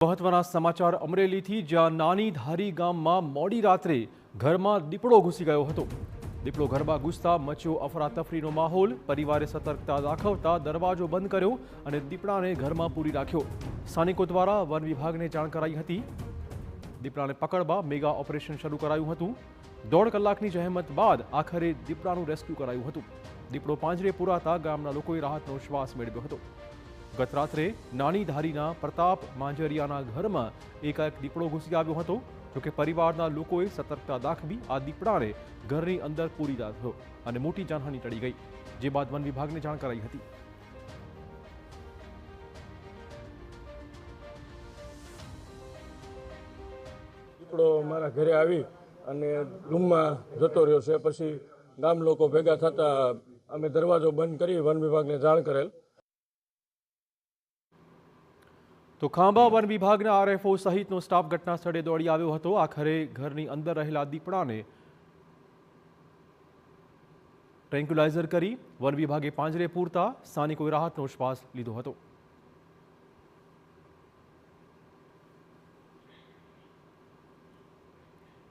મહત્વના સમાચાર અમરેલીથી, જ્યાં નાની ધારી ગામમાં મોડી રાત્રે ઘરમાં દીપડો ઘૂસી ગયો હતો. દીપડો ઘરમાં ઘૂસતા મચ્યો અફરાતફરીનો માહોલ. પરિવારે સતર્કતા દાખવતા દરવાજો બંધ કર્યો અને દીપડાને ઘરમાં પૂરી રાખ્યો. સ્થાનિકો દ્વારા વન વિભાગને જાણ કરાઈ હતી. દીપડાને પકડવા મેગા ઓપરેશન શરૂ કરાયું હતું. 1.5 કલાકની જહેમત બાદ આખરે દીપડાનું રેસ્ક્યુ કરાયું હતું. દીપડો પાંજરે પુરાતા ગામના લોકોએ રાહતનો શ્વાસ મેળવ્યો હતો. ગત રાત્રે નાની ધારીના પ્રતાપ માંજરિયાના ઘરમાં એકાએક દીપડો ઘૂસી આવ્યો હતો. જોકે પરિવારના લોકોએ સતર્કતા દાખવી આ દીપડાને ઘરની અંદર પૂરી રાખ્યો અને મોટી જાનહાનિ ટળી ગઈ, જે બાદ વન વિભાગને જાણ કરાઈ હતી. દીપડો મારા ઘરે આવી અને રૂમમાં જતો રહ્યો છે. પછી ગામ લોકો ભેગા થતા અમે દરવાજો બંધ કરી વન વિભાગને જાણ કરેલ. તો ખાંભા વન વિભાગના આરએફઓ સહિતનો સ્ટાફ ઘટના સ્થળે દોડી આવ્યો હતો. આખરે ઘરની અંદર રહેલા દીપડાને ટ્રેન્ક્યુલાઇઝર કરી વન વિભાગે પાંજરે પૂરતા સ્થાનિકોએ રાહતનો શ્વાસ લીધો હતો.